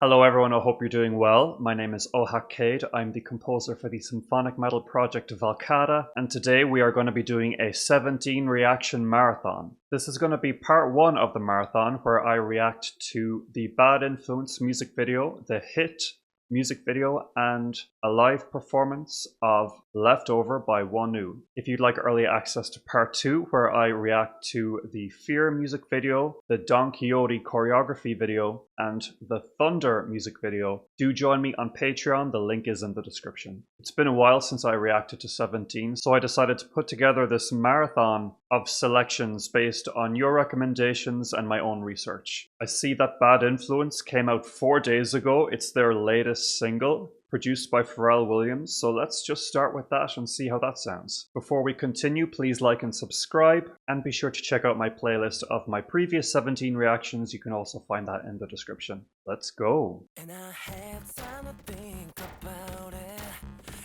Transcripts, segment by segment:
Hello everyone, I hope you're doing well. My name is Ohak Cade. I'm the composer for the symphonic metal project Valcata, and today we are going to be doing a 17 reaction marathon. This is going to be part one of the marathon where I react to the Bad Influence music video, the hit music video, and a live performance of Leftover by Wonwoo. If you'd like early access to part two, where I react to the Fear music video, the Don Quixote choreography video, and the Thunder music video, do join me on Patreon. The link is in the description. It's been a while since I reacted to 17, so I decided to put together this marathon of selections based on your recommendations and my own research. I see that Bad Influence came out 4 days ago. It's their latest single, produced by Pharrell Williams, so let's just start with that and see how that sounds. Before we continue, please like and subscribe, and be sure to check out my playlist of my previous 17 reactions. You can also find that in the description. Let's go! And I had time to think about it.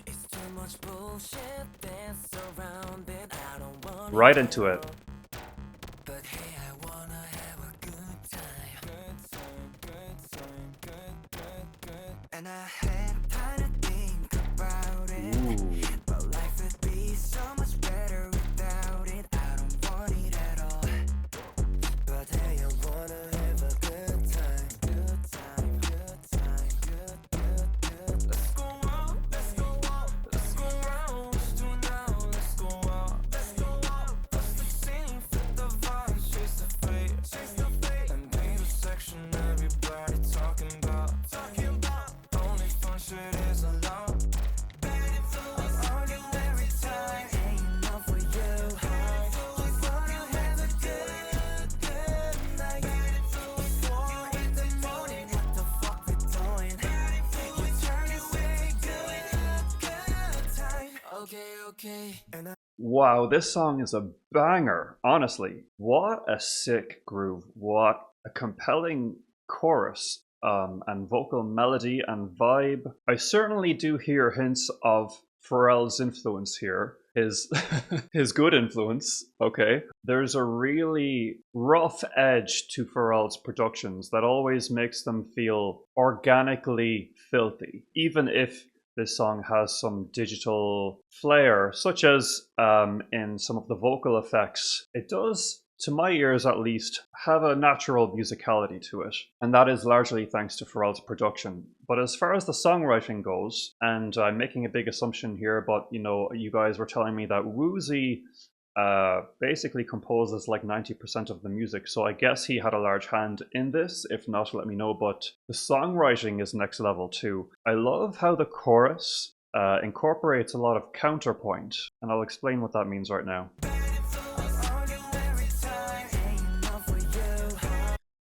It's too much bullshit that's surrounded. I don't want right into it. But hey, I wanna have a good time. Good. And I had okay. Wow, this song is a banger, honestly. What a sick groove. What a compelling chorus and vocal melody and vibe. I certainly do hear hints of Pharrell's influence here. His his good influence, okay? There's a really rough edge to Pharrell's productions that always makes them feel organically filthy, even if this song has some digital flair, such as in some of the vocal effects. It does, to my ears at least, have a natural musicality to it, and that is largely thanks to Pharrell's production. But as far as the songwriting goes, and I'm making a big assumption here, but you guys were telling me that Woozy basically composes like 90% of the music, so I guess he had a large hand in this. If not, let me know. But the songwriting is next level too. I love how the chorus incorporates a lot of counterpoint, and I'll explain what that means right now.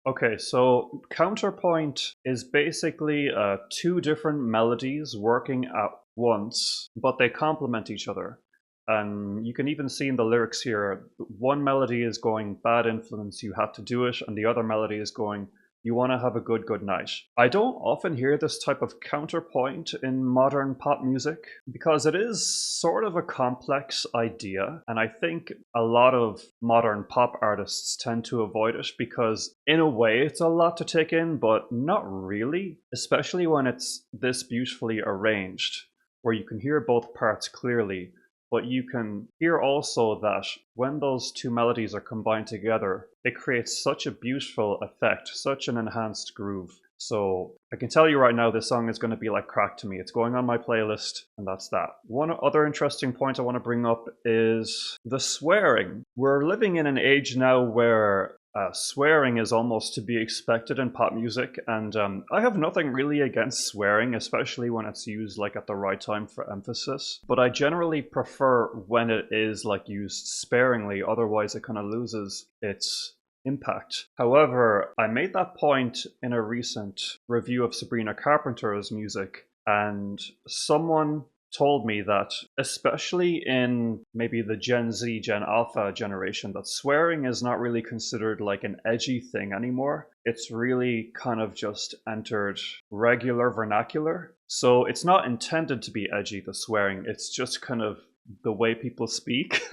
Okay, so counterpoint is basically two different melodies working at once, but they complement each other. And you can even see in the lyrics here, one melody is going, bad influence, you had to do it, and the other melody is going, you want to have a good night. I don't often hear this type of counterpoint in modern pop music because it is sort of a complex idea, and I think a lot of modern pop artists tend to avoid it because in a way it's a lot to take in, but not really, especially when it's this beautifully arranged, where you can hear both parts clearly. But you can hear also that when those two melodies are combined together, it creates such a beautiful effect, such an enhanced groove. So I can tell you right now, this song is going to be like crack to me. It's going on my playlist, and that's that. One other interesting point I want to bring up is the swearing. We're living in an age now where swearing is almost to be expected in pop music, and I have nothing really against swearing, especially when it's used like at the right time for emphasis, but I generally prefer when it is like used sparingly, otherwise it kind of loses its impact. However, I made that point in a recent review of Sabrina Carpenter's music, and someone told me that, especially in maybe the Gen Z, Gen Alpha generation, that swearing is not really considered like an edgy thing anymore. It's really kind of just entered regular vernacular. So it's not intended to be edgy, the swearing. It's just kind of the way people speak.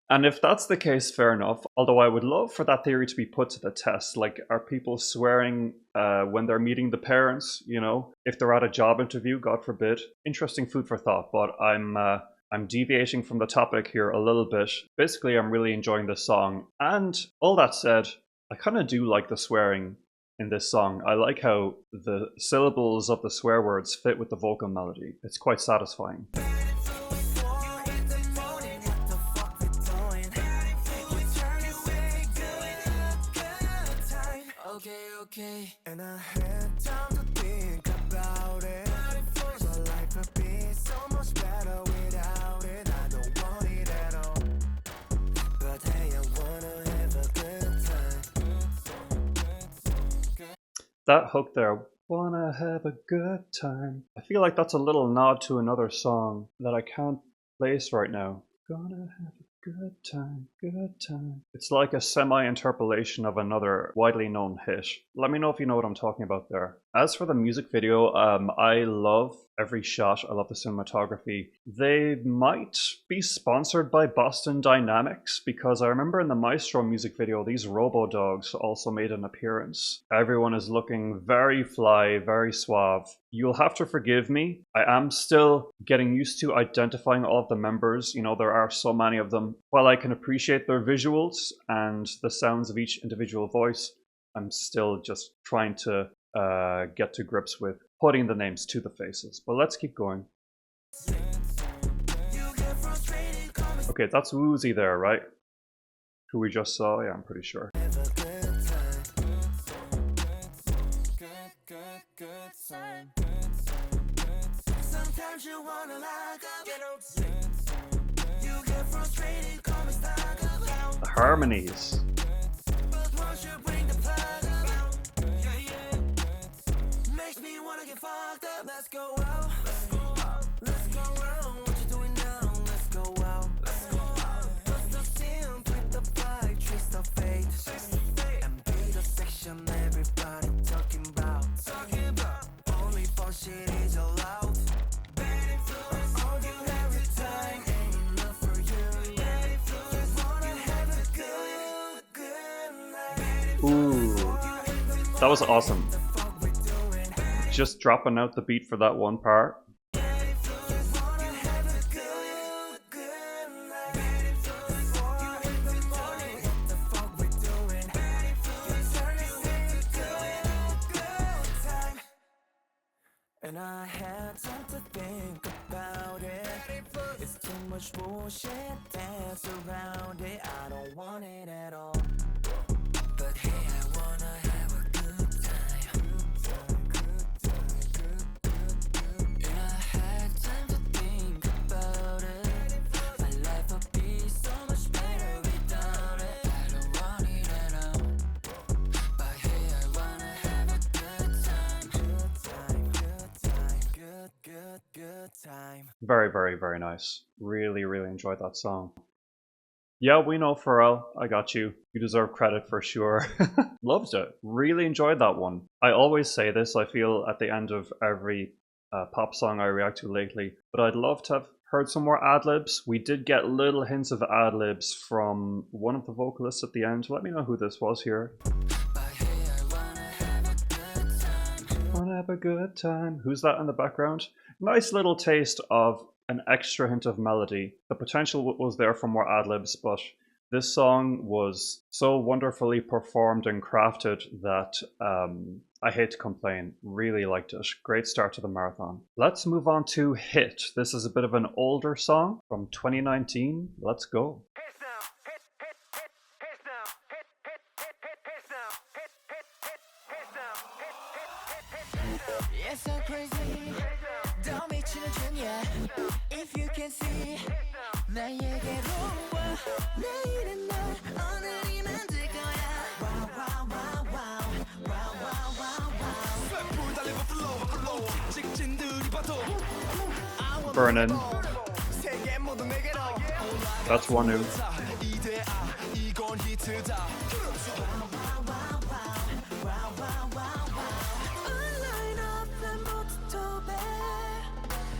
And if that's the case, fair enough. Although I would love for that theory to be put to the test. Like, are people swearing when they're meeting the parents? You know, if they're at a job interview, God forbid. Interesting food for thought. But I'm deviating from the topic here a little bit. Basically, I'm really enjoying this song. And all that said, I kind of do like the swearing in this song. I like how the syllables of the swear words fit with the vocal melody. It's quite satisfying. Okay, and I had time to think about it. My life would be so much better without it. I don't want it at all. But hey, I wanna have a good time. That hook there, wanna have a good time. I feel like that's a little nod to another song that I can't place right now. Gonna have a good time, good time. It's like a semi-interpolation of another widely known hit. Let me know if you know what I'm talking about there. As for the music video, I love every shot. I love the cinematography. They might be sponsored by Boston Dynamics, because I remember in the Maestro music video, these robo-dogs also made an appearance. Everyone is looking very fly, very suave. You'll have to forgive me. I am still getting used to identifying all of the members. You know, there are so many of them. While I can appreciate their visuals and the sounds of each individual voice, I'm still just trying to get to grips with putting the names to the faces. But let's keep going. Okay, that's Woozy there, right? Who we just saw? Yeah, I'm pretty sure. The harmonies. Let's go out. Let's go out. What you doing now? Let's go out. Let's go out. Bust the scene, put the vibe, chase the fate. And be the section everybody talking about. Only for shit is allowed. All you have is time, ain't enough for you. Just wanna have a good night. Ooh, that was awesome. Just dropping out the beat for that one part. And I had time to think about it. It's too much bullshit that's around it. I don't want it at all. But hey, I wanna have a good time. And I had time to think about it. My life would be so much better without it. I don't want it at all. But hey, I wanna have a good time. Good time. Very, very, very nice. Really, really enjoyed that song. Yeah, we know, Pharrell. I got you. You deserve credit for sure. Loved it. Really enjoyed that one. I always say this, I feel, at the end of every pop song I react to lately, but I'd love to have heard some more ad-libs. We did get little hints of ad-libs from one of the vocalists at the end. Let me know who this was here. Wanna have a good time. Who's that in the background? Nice little taste of an extra hint of melody. The potential was there for more ad-libs, but this song was so wonderfully performed and crafted that I hate to complain. Really liked it. Great start to the marathon. Let's move on to Hit. This is a bit of an older song from 2019. Let's go. It's so crazy. Don't be if you can see 나에게로 와 내일은 날 오늘이면 될 거야 Wow wow wow wow wow wow wow wow 달리고 flow 직진들이 봐도 Burnin'. That's Wonwoo.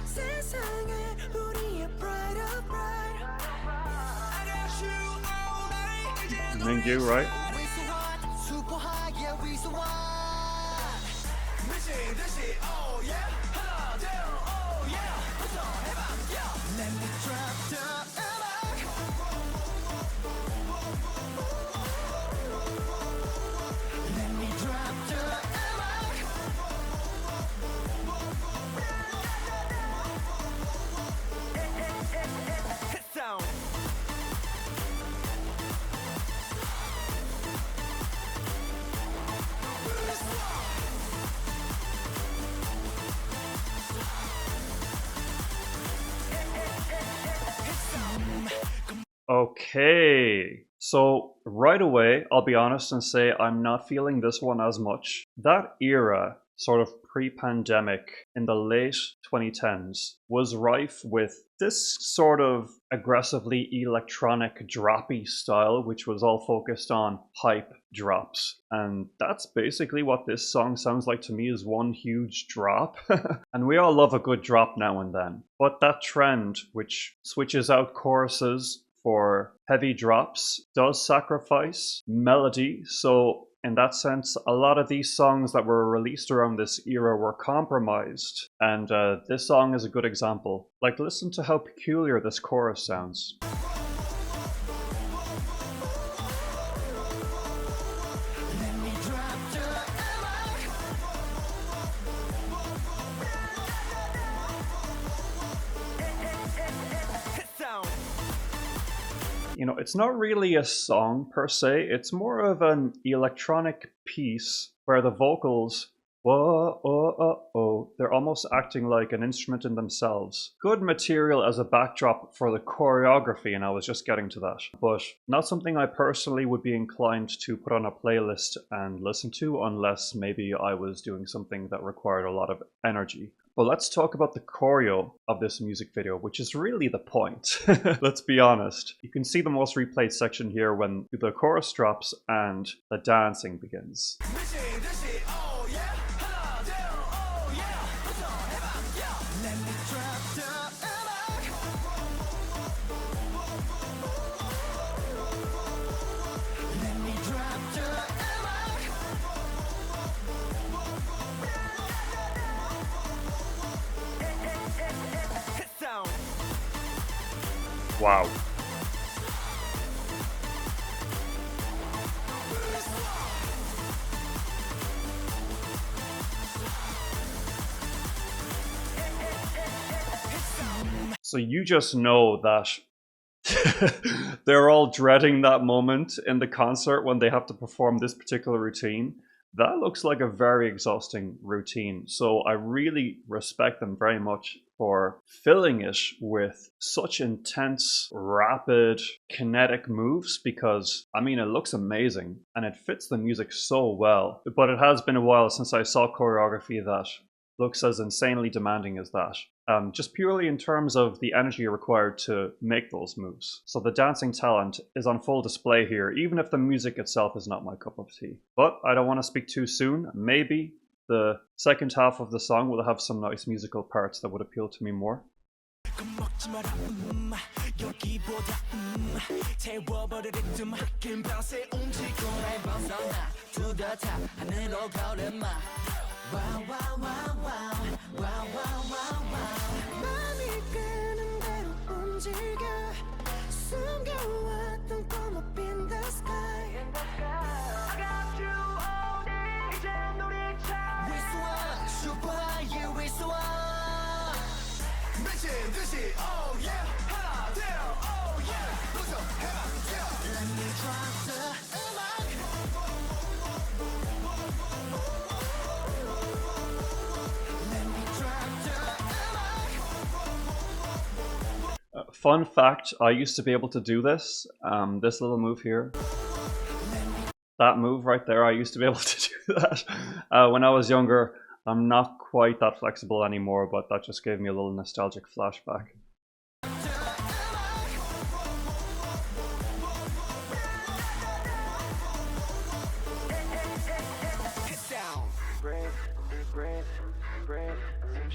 세상에 우리의 brighter bright Mingyu, right? Okay, so right away, I'll be honest and say I'm not feeling this one as much. That era, sort of pre-pandemic in the late 2010s, was rife with this sort of aggressively electronic droppy style, which was all focused on hype drops. And that's basically what this song sounds like to me, is one huge drop. And we all love a good drop now and then. But that trend, which switches out choruses for heavy drops, does sacrifice melody. So in that sense, a lot of these songs that were released around this era were compromised. And this song is a good example. Like, listen to how peculiar this chorus sounds. You know, it's not really a song per se, it's more of an electronic piece where the vocals, whoa, oh, oh, oh, they're almost acting like an instrument in themselves. Good material as a backdrop for the choreography, and I was just getting to that. But not something I personally would be inclined to put on a playlist and listen to, unless maybe I was doing something that required a lot of energy. But let's talk about the choreo of this music video, which is really the point. Let's be honest. You can see the most replayed section here when the chorus drops and the dancing begins. Wow. So you just know that they're all dreading that moment in the concert when they have to perform this particular routine. That looks like a very exhausting routine. So I really respect them very much for filling it with such intense, rapid, kinetic moves, because, I mean, it looks amazing and it fits the music so well. But it has been a while since I saw choreography that looks as insanely demanding as that. Just purely in terms of the energy required to make those moves. So the dancing talent is on full display here, even if the music itself is not my cup of tea. But I don't want to speak too soon. Maybe the second half of the song will have some nice musical parts that would appeal to me more. Fun fact, I used to be able to do this, this little move here. That move right there, I used to be able to do that when I was younger. I'm not quite that flexible anymore, but that just gave me a little nostalgic flashback.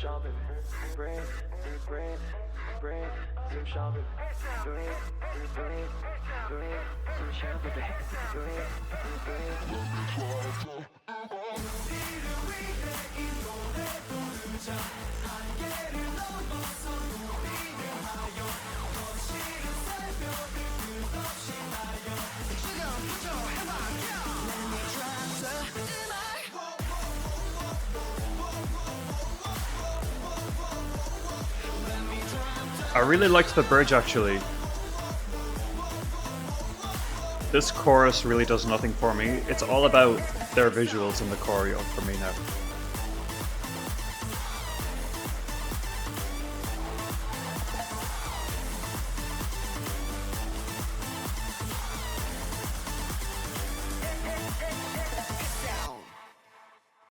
shopping, brains, brains, brains, some shopping, brains, brains, brains, some shopping, brains, brains. I really liked the bridge actually. This chorus really does nothing for me. It's all about their visuals in the choreo for me now.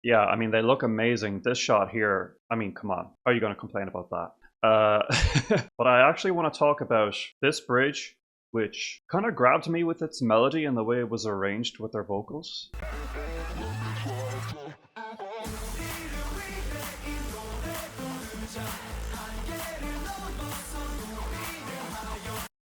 Yeah, I mean, they look amazing. This shot here, I mean, come on. How are you going to complain about that? But I actually want to talk about this bridge, which kind of grabbed me with its melody and the way it was arranged with their vocals.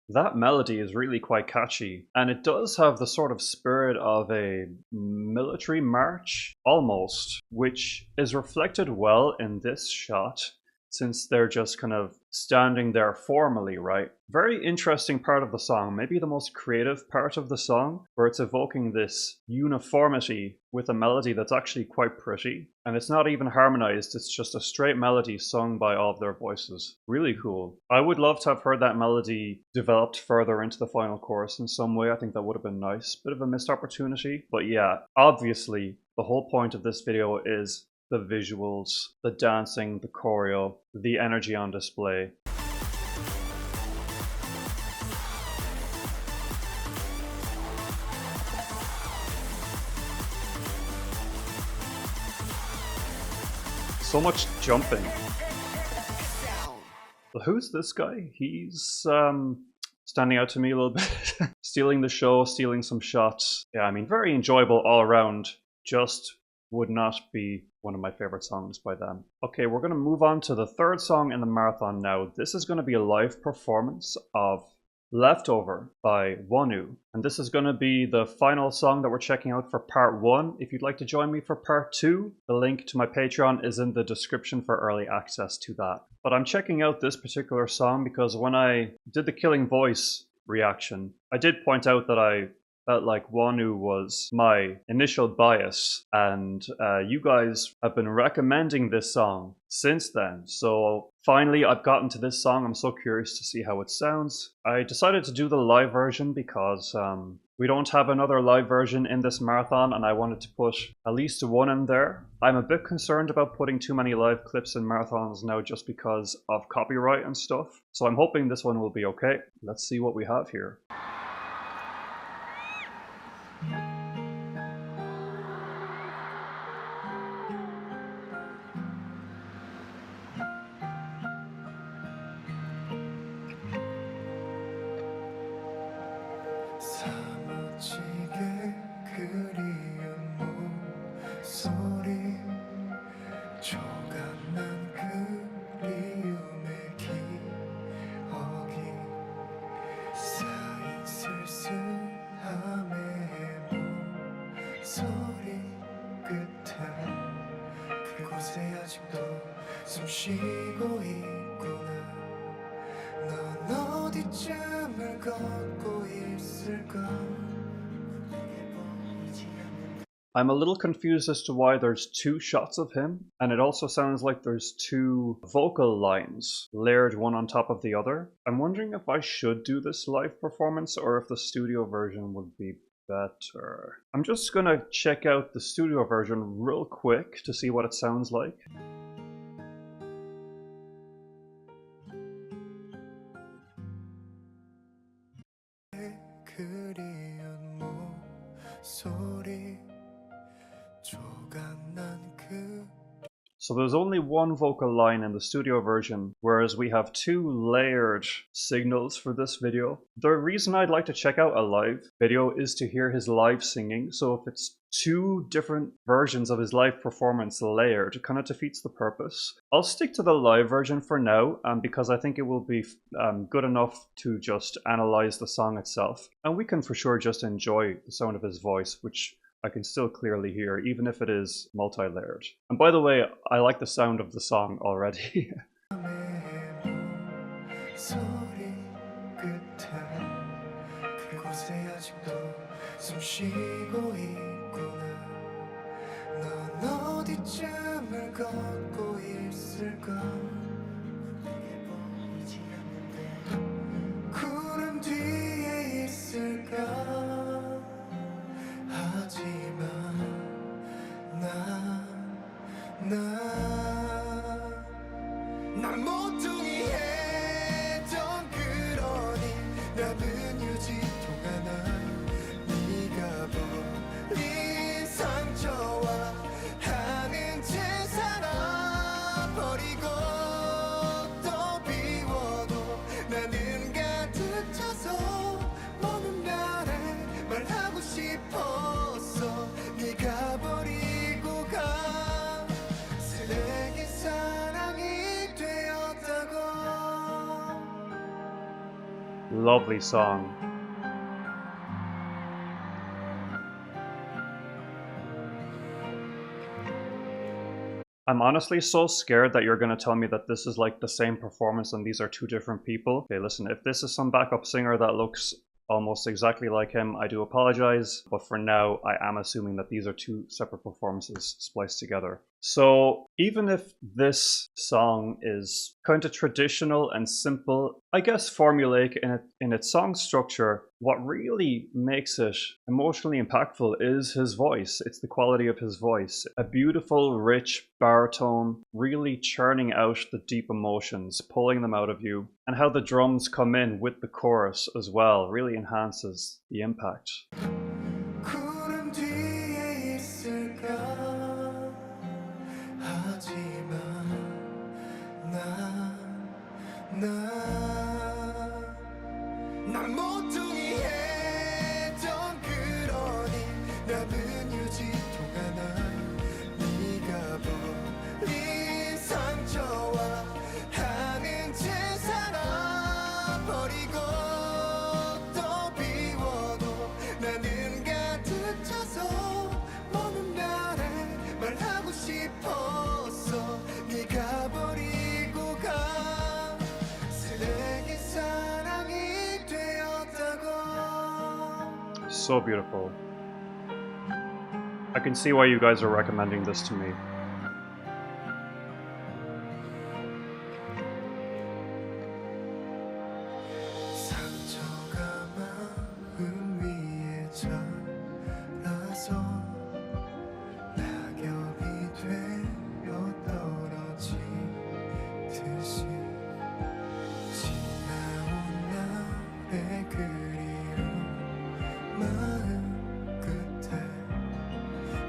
That melody is really quite catchy, and it does have the sort of spirit of a military march, almost, which is reflected well in this shot, since they're just kind of standing there formally, right? Very interesting part of the song, maybe the most creative part of the song, where it's evoking this uniformity with a melody that's actually quite pretty. And it's not even harmonized, it's just a straight melody sung by all of their voices. Really cool. I would love to have heard that melody developed further into the final chorus in some way. I think that would have been nice. Bit of a missed opportunity. But yeah, obviously, the whole point of this video is the visuals, the dancing, the choreo, the energy on display. So much jumping. Well, who's this guy? He's standing out to me a little bit. Stealing the show, stealing some shots. Yeah, I mean, very enjoyable all around. Just would not be one of my favorite songs by them. Okay, we're going to move on to the third song in the marathon now. This is going to be a live performance of Leftover by Wonwoo. And this is going to be the final song that we're checking out for part 1. If you'd like to join me for part 2, the link to my Patreon is in the description for early access to that. But I'm checking out this particular song because when I did the Killing Voice reaction, I did point out that I felt like Wonwoo was my initial bias, and you guys have been recommending this song since then. So finally I've gotten to this song. I'm so curious to see how it sounds. I decided to do the live version because we don't have another live version in this marathon, and I wanted to put at least one in there. I'm a bit concerned about putting too many live clips in marathons now just because of copyright and stuff. So I'm hoping this one will be okay. Let's see what we have here. 사무치게 그리운 목소리 조각난 그리움의 기억이 쌓인 쓸쓸함의 목소리 끝에 그곳에 아직도 숨쉬고 있구나 넌 어디쯤을 걷고 있을까 I'm a little confused as to why there's 2 shots of him, and it also sounds like there's 2 vocal lines layered one on top of the other. I'm wondering if I should do this live performance or if the studio version would be better. I'm just gonna check out the studio version real quick to see what it sounds like. 그리운 목소리 조각난 그 So there's only 1 vocal line in the studio version, whereas we have 2 layered signals for this video. The reason I'd like to check out a live video is to hear his live singing, so if it's two different versions of his live performance layered kind of defeats the purpose. I'll stick to the live version for now, because I think it will be good enough to just analyze the song itself. And we can for sure just enjoy the sound of his voice, which I can still clearly hear, even if it is multi-layered. And by the way, I like the sound of the song already. 소리 끝에 그곳에 아직도 숨 쉬고 있구나 넌 어디쯤을 걷고 있을까 내게 보이지 않는데 구름 뒤에 있을까 하지만 난 모퉁이 해던 그러니 남은 유지통가 난 네가 버린 상처와 하는 채 살아버리고 또 비워도 나는 가득 차서 먼 날에 말하고 싶었어 네가 버리고 가 쓰레기 사랑이 되었다고. Lovely song. I'm honestly so scared that you're going to tell me that this is like the same performance and these are two different people. Okay, listen, if this is some backup singer that looks almost exactly like him, I do apologize, but for now I am assuming that these are two separate performances spliced together. So even if this song is kind of traditional and simple, I guess formulaic in its song structure, what really makes it emotionally impactful is his voice. It's the quality of his voice. A beautiful, rich baritone, really churning out the deep emotions, pulling them out of you. And how the drums come in with the chorus as well really enhances the impact. 구름 뒤에 있을까 하지만 난 모퉁이 해던 그러니 남은 유지통가 난 네가 버린 상처와 하는 채 살아버리고 또 비워도 나는 가득 차서 먼 날에 말하고 싶었어 네가 버리고 가 쓰레기 사랑이 되었다고. So beautiful. I can see why you guys are recommending this to me. 상처가 마음 위에 자라서 낙엽이 되어 떨어지듯이 지나온 날의 그리움 마음 끝에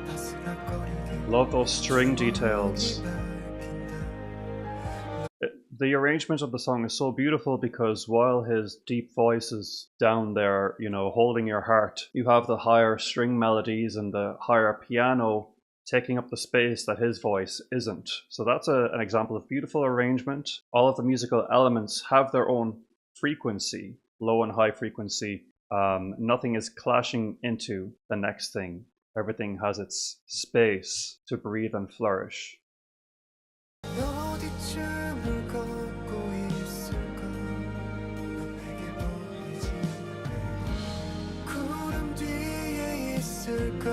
바스락거리게 Love those string details. The arrangement of the song is so beautiful because while his deep voice is down there, you know, holding your heart, you have the higher string melodies and the higher piano taking up the space that his voice isn't. So that's an example of beautiful arrangement. All of the musical elements have their own frequency, low and high frequency. Nothing is clashing into the next thing. Everything has its space to breathe and flourish. 어디쯤을 걷고 있을까 넌 내게 보이지 않네 구름 뒤에 있을까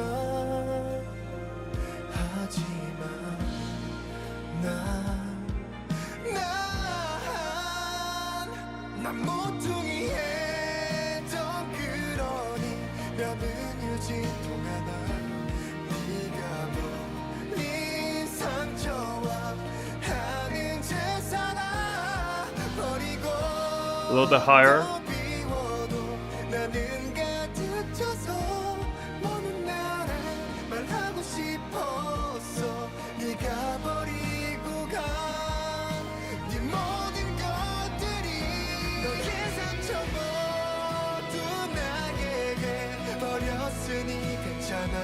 하지만 난 모퉁이 해던 그러니 남은 유지통가 난 네가 버린 상처와 하는 채 살아버리고 A little bit higher. 또 비워도 나는 가득 차서 먼 날에 말하고 싶었어 네가 버리고 간 네 모든 것들이 너의 상처 모두 나에게 버렸으니 괜찮아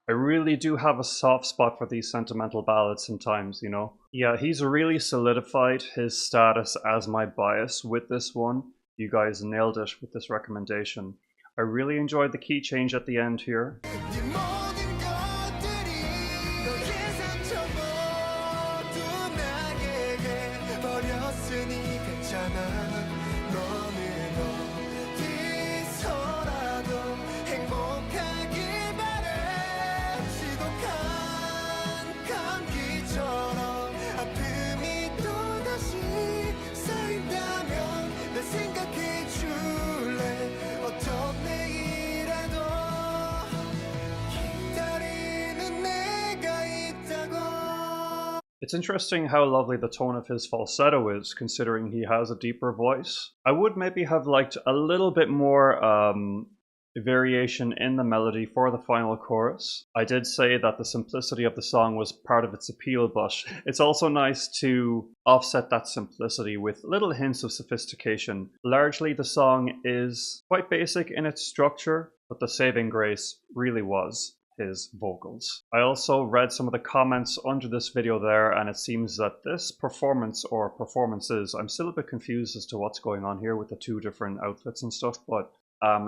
I really do have a soft spot for these sentimental ballads sometimes, you know? Yeah, he's really solidified his status as my bias with this one. You guys nailed it with this recommendation. I really enjoyed the key change at the end here. It's interesting how lovely the tone of his falsetto is, considering he has a deeper voice. I would maybe have liked a little bit more variation in the melody for the final chorus. I did say that the simplicity of the song was part of its appeal, but it's also nice to offset that simplicity with little hints of sophistication. Largely, the song is quite basic in its structure, but the saving grace really was his vocals. I also read some of the comments under this video there, and it seems that this performance or performances, I'm still a bit confused as to what's going on here with the two different outfits and stuff, but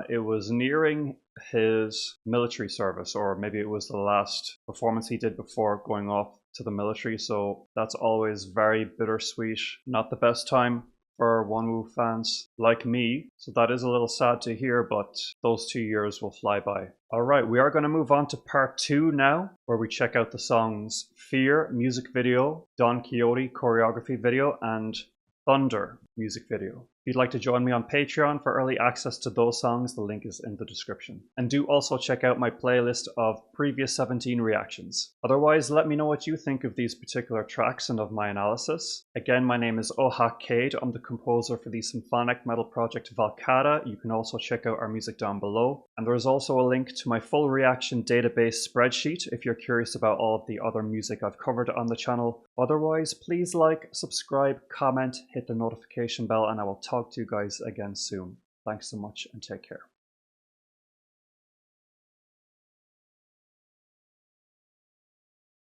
it was nearing his military service, or maybe it was the last performance he did before going off to the military, so that's always very bittersweet. Not the best time for Wonwoo fans like me, so that is a little sad to hear, but those 2 years will fly by. Alright, we are going to move on to part 2 now, where we check out the songs Fear music video, Don Quixote choreography video, and Thunder music video. If you'd like to join me on Patreon for early access to those songs, the link is in the description. And do also check out my playlist of previous 17 reactions. Otherwise, let me know what you think of these particular tracks and of my analysis. Again, my name is Ohak Cade. I'm the composer for the symphonic metal project Valcata. You can also check out our music down below. And there is also a link to my full reaction database spreadsheet if you're curious about all of the other music I've covered on the channel. Otherwise, please like, subscribe, comment, hit the notification bell, and I will talk to you guys again soon. Thanks so much and take care.